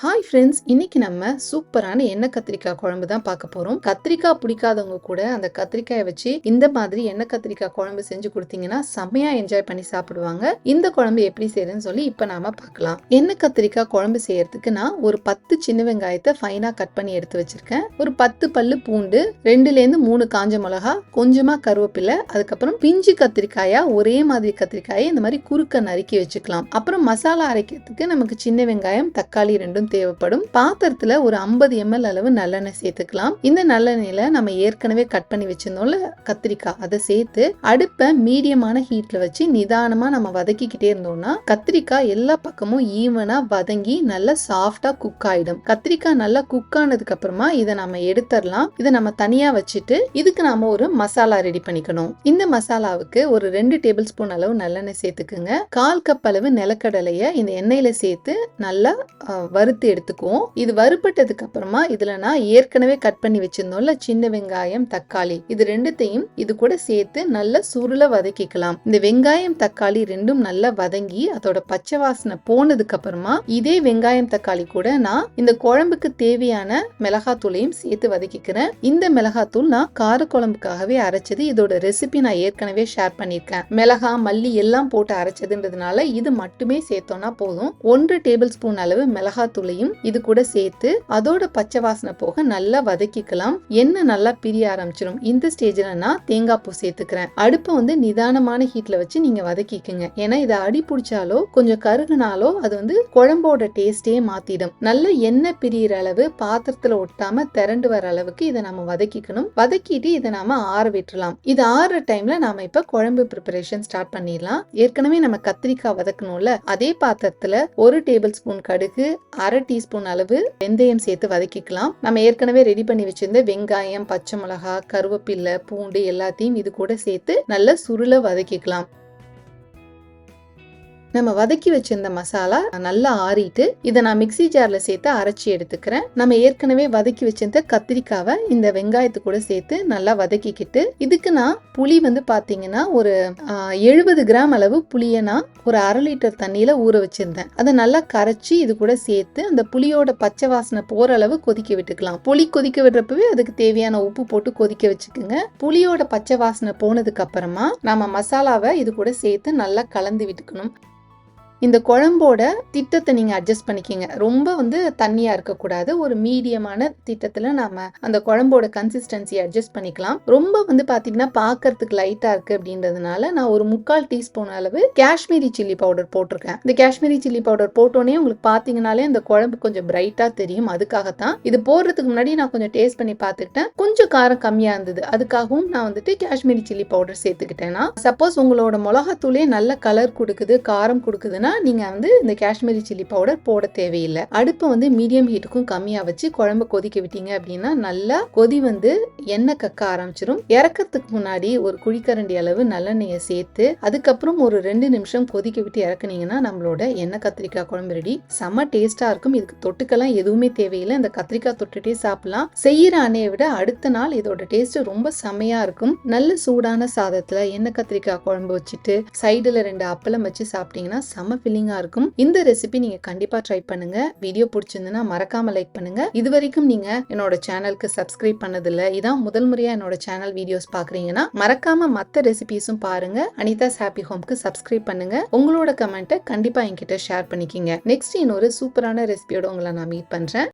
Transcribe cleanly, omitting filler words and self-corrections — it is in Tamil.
ஹாய் ஃப்ரெண்ட்ஸ், இன்னைக்கு நம்ம சூப்பரான எண்ணெய் கத்திரிக்காய் குழம்பு தான் பார்க்க போறோம். கத்திரிக்காய் பிடிக்காதவங்க கூட அந்த கத்திரிக்காயை வச்சு இந்த மாதிரி எண்ணெய் கத்திரிக்காய் குழம்பு செஞ்சு கொடுத்தீங்கன்னா செம்மையா என்ஜாய் பண்ணி சாப்பிடுவாங்க. இந்த குழம்பு எப்படி செய்யறதுன்னு சொல்லி இப்ப நாம பார்க்கலாம். எண்ணெய் கத்திரிக்காய் குழம்பு செய்யறதுக்கு நான் ஒரு 10 சின்ன வெங்காயத்தை ஃபைனா கட் பண்ணி எடுத்து வச்சிருக்கேன். ஒரு 10 பல்லு பூண்டு, 2ல இருந்து 3 காஞ்ச மிளகா, கொஞ்சமா கருவேப்பிலை, அதுக்கப்புறம் பிஞ்சு கத்திரிக்காயா ஒரே மாதிரி கத்திரிக்காயை இந்த மாதிரி குறுக்க நறுக்கி வச்சுக்கலாம். அப்புறம் மசாலா அரைக்கிறதுக்கு நமக்கு சின்ன வெங்காயம், தக்காளி ரெண்டும் தேவைப்படும். பாத்திரத்துல ஒரு 50 ml அளவு நல்லெண்ணெய் சேர்த்துக்கலாம். இந்த நல்லெண்ணெயில நம்ம ஏற்கனவே கட் பண்ணி வச்சிருந்தோம்ல கத்திரிக்காய், அதை சேர்த்து அடுப்பை மீடியமான ஹீட்ல வச்சு நிதானமா நம்ம வதக்கிக்கிட்டே இருந்தோம்னா கத்திரிக்காய் எல்லா பக்கமும் ஈவனா வதங்கி நல்லா சாஃப்டா குக் ஆயிடும். கத்திரிக்காய் நல்லா குக் ஆனதுக்கு அப்புறமா இதை நம்ம எடுத்துடலாம். இதை நம்ம தனியா வச்சுட்டு இதுக்கு நாம ஒரு மசாலா ரெடி பண்ணிக்கணும். இந்த மசாலாவுக்கு ஒரு 2 டேபிள் ஸ்பூன் அளவு நல்லெண்ணெய் சேர்த்துக்குங்க. 1/4 கப் அளவு நிலக்கடலைய இந்த எண்ணெயில சேர்த்து நல்லா வறுத்து எடுத்துக்குவோம். இது வறுபட்டதுக்கு அப்புறமா இதுல நான் ஏற்கனவே கட் பண்ணி வச்சிருந்தோம்ல சின்ன வெங்காயம், தக்காளி, இது ரெண்டுத்தையும் இது கூட சேர்த்து நல்லா சுருள வதக்கிக்கலாம். இந்த வெங்காயம் தக்காளி ரெண்டும் நல்லா வதங்கி அதோட பச்சை வாசனை போனதுக்கு அப்புறமா இதே வெங்காயம் தக்காளி கூட நான் இந்த குழம்புக்கு தேவையான மிளகாத்தூளையும் சேர்த்து வதக்கிக்கிறேன். இந்த மிளகாத்தூள் நான் கார குழம்புக்காகவே அரைச்சது. இதோட ரெசிபி நான் ஏற்கனவே ஷேர் பண்ணிருக்கேன். மிளகா, மல்லி எல்லாம் போட்டு அரைச்சதுன்றதுனால இது மட்டுமே சேர்த்தோம்னா போதும். 1 டேபிள் ஸ்பூன் அளவு மிளகாத்தூளையும் இது கூட சேர்த்து அதோட பச்சை வாசனை போக நல்லா வதக்கிக்கலாம். எண்ணெய் நல்லா பிரிய ஆரம்பிச்சிடும். இந்த ஸ்டேஜ்ல நான் தேங்காய் பூ சேர்த்துக்கிறேன். அடுப்பை வந்து நிதானமான ஹீட்ல வச்சு நீங்க வதக்கிக்குங்க. ஏன்னா இதை அடி பிடிச்சாலோ கொஞ்சம் கருகுனாலோ அது வந்து குழம்போட டேஸ்டே மாத்திடும். நல்ல எண்ணெய் பிரியிற அளவு பாத்திரத்துல ஒட்டாம திரண்டு வர அளவுக்கு இதை நம்ம வதக்கிக்கணும். வதக்கிட்டு இதை நாம ஆற விட்டுலாம். இது ஆறுற டைம்ல நாம இப்ப குழம்பு ப்ரிப்பரேஷன் ஸ்டார்ட் பண்ணிடலாம். ஏற்கனவே நம்ம கத்திரிக்காய் வதக்கணும்ல, அதே பாத்திரத்துல 1 டேபிள் ஸ்பூன் கடுகு, 1/2 டீஸ்பூன் அளவு வெந்தயம் சேர்த்து வதக்கிக்கலாம். நம்ம ஏற்கனவே ரெடி பண்ணி வச்சிருந்த வெங்காயம், பச்சை மிளகா, கருவேப்பிலை, பூண்டு எல்லாத்தையும் இது கூட சேர்த்து நல்லா சுருள வதக்கிக்கலாம். நம்ம வதக்கி வச்சிருந்த மசாலா நல்லா ஆறிட்டு இதை நான் மிக்ஸி ஜார்ல சேர்த்து அரைச்சி எடுத்துக்கிறேன். நம்ம ஏற்கனவே வதக்கி வச்சிருந்த கத்திரிக்காவை இந்த வெங்காயத்து கூட சேர்த்து நல்லா வதக்கிக்கிட்டு இதுக்கு நான் புளி வந்து பாத்தீங்கன்னா ஒரு 70 கிராம் அளவு புளியை நான் ஒரு 1/2 லிட்டர் தண்ணியில ஊற வச்சிருந்தேன். அதை நல்லா கரைச்சி இது கூட சேர்த்து அந்த புளியோட பச்சை வாசனை போற அளவு கொதிக்க விட்டுக்கலாம். புளி கொதிக்க விடுறப்பவே அதுக்கு தேவையான உப்பு போட்டு கொதிக்க வச்சுக்கோங்க. புளியோட பச்சை வாசனை போனதுக்கு அப்புறமா நம்ம மசாலாவை இது கூட சேர்த்து நல்லா கலந்து விட்டுக்கணும். இந்த குழம்போட திட்டத்தை நீங்க அட்ஜஸ்ட் பண்ணிக்கிங்க. ரொம்ப வந்து தண்ணியா இருக்கக்கூடாது. ஒரு மீடியமான திட்டத்துல நாம அந்த குழம்போட கன்சிஸ்டன்சி அட்ஜஸ்ட் பண்ணிக்கலாம். ரொம்ப வந்து பாத்தீங்கன்னா பாக்கிறதுக்கு லைட்டா இருக்கு அப்படின்றதுனால நான் ஒரு 3/4 டீஸ்பூன் அளவு காஷ்மீரி சில்லி பவுடர் போட்டிருக்கேன். இந்த காஷ்மீரி சில்லி பவுடர் போட்டோன்னே உங்களுக்கு பாத்தீங்கன்னாலே அந்த குழம்பு கொஞ்சம் பிரைட்டா தெரியும். அதுக்காகத்தான் இது போடுறதுக்கு முன்னாடி நான் கொஞ்சம் டேஸ்ட் பண்ணி பார்த்துக்கிட்டேன். கொஞ்சம் காரம் கம்மியா இருந்தது. அதுக்காகவும் நான் வந்துட்டு காஷ்மீரி சில்லி பவுடர் சேர்த்துக்கிட்டேன்னா, சப்போஸ் உங்களோட மிளகாத்தூளே நல்ல கலர் கொடுக்குது, காரம் கொடுக்குதுன்னா நீங்க வந்து இந்த காஷ்மீரி சில்லி பவுடர் போட தேவையில்லை. அடுப்பை வந்து மீடியம் ஹீட்டுக்கும் கம்மியா வச்சு குழம்பு கொதிக்க விட்டீங்க அப்படின்னா நல்லா கொதி வந்து எண்ணெய் கக்க ஆரம்பிச்சிடும். இறக்கிறதுக்கு முன்னாடி ஒரு குழிக்கரண்டி அளவு நல்லெண்ணெயை சேர்த்து அதுக்கப்புறம் ஒரு 2 நிமிஷம் கொதிக்க விட்டு இறக்குனீங்கன்னா நம்மளோட எண்ணெய் கத்திரிக்காய் குழம்பு ரெடி. செம்ம டேஸ்டா இருக்கும். இதுக்கு தொட்டுக்கெல்லாம் எதுவுமே தேவையில்லை. இந்த கத்திரிக்காய் தொட்டுட்டே சாப்பிடலாம். செய்யற அணையை விட அடுத்த நாள் இதோட டேஸ்ட் ரொம்ப செம்மையா இருக்கும். நல்ல சூடான சாதத்துல எண்ணெய் கத்திரிக்காய் குழம்பு வச்சுட்டு சைடுல 2 அப்பளம் வச்சு சாப்பிட்டீங்கன்னா செம்ம ஃபில்லிங்கா இருக்கும். இந்த ரெசிபி நீங்க கண்டிப்பா ட்ரை பண்ணுங்க. வீடியோ பிடிச்சிருந்ததுன்னா மறக்காம லைக் பண்ணுங்க. இது வரைக்கும் நீங்க என்னோட சேனலுக்கு சப்ஸ்கிரைப் பண்ணதில்ல, இதான் முதல் முறையா என்னோட சேனல் வீடியோஸ் பாக்குறீங்கன்னா மறக்காம மத்த ரெசிபிஸும் பாருங்க. அனிதாஸ் ஹாப்பி ஹோம்க்கு சப்ஸ்கிரைப் பண்ணுங்க. உங்களோட கமெண்ட்டை கண்டிப்பா என்கிட்ட ஷேர் பண்ணிக்கிங்க. நெக்ஸ்ட் இன்னொரு சூப்பரான ரெசிபியோட உங்களை நான் மீட் பண்றேன்.